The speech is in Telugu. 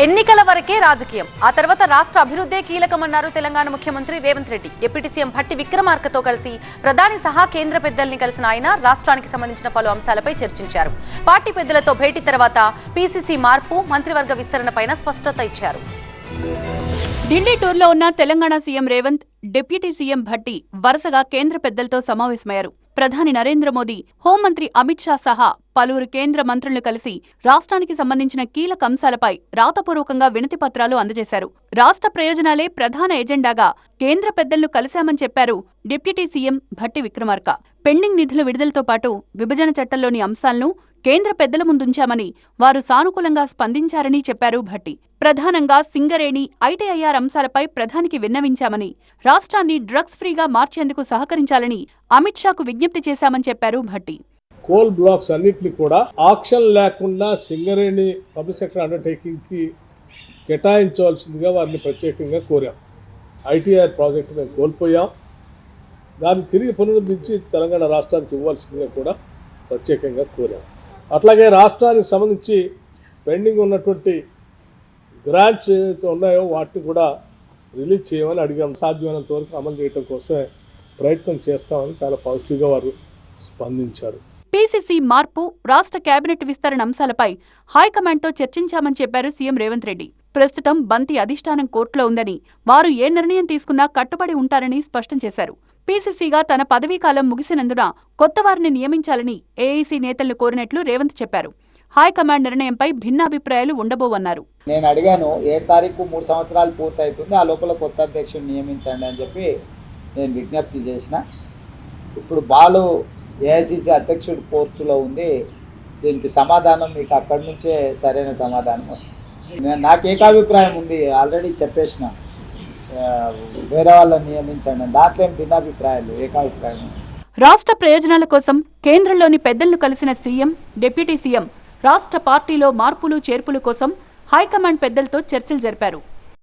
ఎన్నికల వరకే రాజకీయం, ఆ తర్వాత రాష్ట్ర అభివృద్ధే కీలకమన్నారు తెలంగాణ ముఖ్యమంత్రి రేవంత్ రెడ్డి. డిప్యూటీ సీఎం భట్టి విక్రమార్కతో కలిసి ప్రధాని సహా కేంద్ర పెద్దల్ని కలిసిన ఆయన రాష్ట్రానికి సంబంధించిన పలు అంశాలపై చర్చించారు. పార్టీ పెద్దలతో భేటీ తర్వాత పీసీసీ మార్పు, మంత్రివర్గ విస్తరణపైన స్పష్టత ఇచ్చారు. ఢిల్లీ టూర్లో ఉన్న Telangana CM Revanth, deputy CM Bhatti వరుసగా కేంద్ర పెద్దలతో సమావేశమయ్యారు. ప్రధాని నరేంద్ర మోదీ, హోంమంత్రి అమిత్ షా సహా పలువురు కేంద్ర మంత్రులను కలిసి రాష్ట్రానికి సంబంధించిన కీలక అంశాలపై రాతపూర్వకంగా వినతి పత్రాలు అందజేశారు. రాష్ట్ర ప్రయోజనాలే ప్రధాన ఎజెండాగా కేంద్ర పెద్దలను కలిశామని చెప్పారు deputy CM Bhatti Vikramarka. Pending నిధుల విడుదలతో పాటు విభజన చట్టంలోని అంశాలను కేంద్ర పెద్దల ముందుంచామని, వారు సానుకూలంగా స్పందించారని చెప్పారు భట్టి. ప్రధానంగా సింగరేణి, ఐటీఐఆర్ అంశాలపై ప్రధానికి విన్నవించామని, రాష్ట్రాన్ని డ్రగ్స్ ఫ్రీగా మార్చేందుకు సహకరించాలని అమిత్ షాకు విజ్ఞప్తి చేశామని చెప్పారు భట్టి. కోల్ బ్లాక్స్ అన్నింటినీ కూడా ఆక్షన్ లేకుండా సింగరేణి పబ్లిక్ సెక్టర్ అండర్టేకింగ్ కి కేటాయించవలసిందిగా వారిని ప్రత్యేకంగా కోరాం. ఐటీఆర్ ప్రాజెక్టు మేము కోల్పోయాం, దాన్ని తిరిగి పునరుద్ధరించి తెలంగాణ రాష్ట్రానికి ఇవ్వాల్సిందిగా కూడా ప్రత్యేకంగా కోరాం. అట్లాగే రాష్ట్రానికి సంబంధించి పెండింగ్ ఉన్నటువంటి గ్రాంట్స్ ఏదైతే ఉన్నాయో వాటిని కూడా రిలీజ్ చేయమని అడిగాం. సాధ్యమైనంత వరకు అమలు చేయడం కోసమే ప్రయత్నం చేస్తామని చాలా పాజిటివ్గా వారు స్పందించారు. పీసీసీ మార్పు, రాష్ట్ర కేబినెట్ విస్తరణ అంశాలపై హైకమాండ్తో చర్చించామని చెప్పారు సీఎం రేవంత్ రెడ్డి. ప్రస్తుతం బంతి అధిష్టానం కోర్టులో ఉందని, వారు ఏ నిర్ణయం తీసుకున్నా కట్టుబడి ఉంటారని స్పష్టం చేశారు. పీసీసీగా తన పదవీకాలం ముగిసినందున కొత్త వారిని నియమించాలని ఏఐసీ నేతలను కోరినట్లు రేవంత్ చెప్పారు. హైకమాండ్ నిర్ణయంపై భిన్నాభిప్రాయాలు ఉండబోవన్నారు. నేను అడిగాను, 7 తారీఖు 3 సంవత్సరాలు పూర్తవుతుంది, ఆ లోపల కొత్త అధ్యక్షుడిని నియమించండి అని చెప్పి నేను విజ్ఞప్తి చేసిన. ఇప్పుడు బాలు ఏఐసీసీ అధ్యక్షుడు కోర్టులో ఉంది. దీనికి సమాధానం మీకు అక్కడి నుంచే సరైన సమాధానం వస్తుంది. నాకు ఏకాభిప్రాయం ఉంది, ఆల్రెడీ చెప్పేసిన, వేరే వాళ్ళని నియమించండి. దాంట్లో ఏం భిన్నాభిప్రాయాలు, ఏకాభిప్రాయం. రాష్ట్ర ప్రయోజనాల కోసం కేంద్రంలోని పెద్దలను కలిసిన సీఎం, డిప్యూటీ సీఎం రాష్ట్ర పార్టీలో మార్పులు చేర్పుల కోసం హైకమాండ్ పెద్దలతో చర్చలు జరిపారు.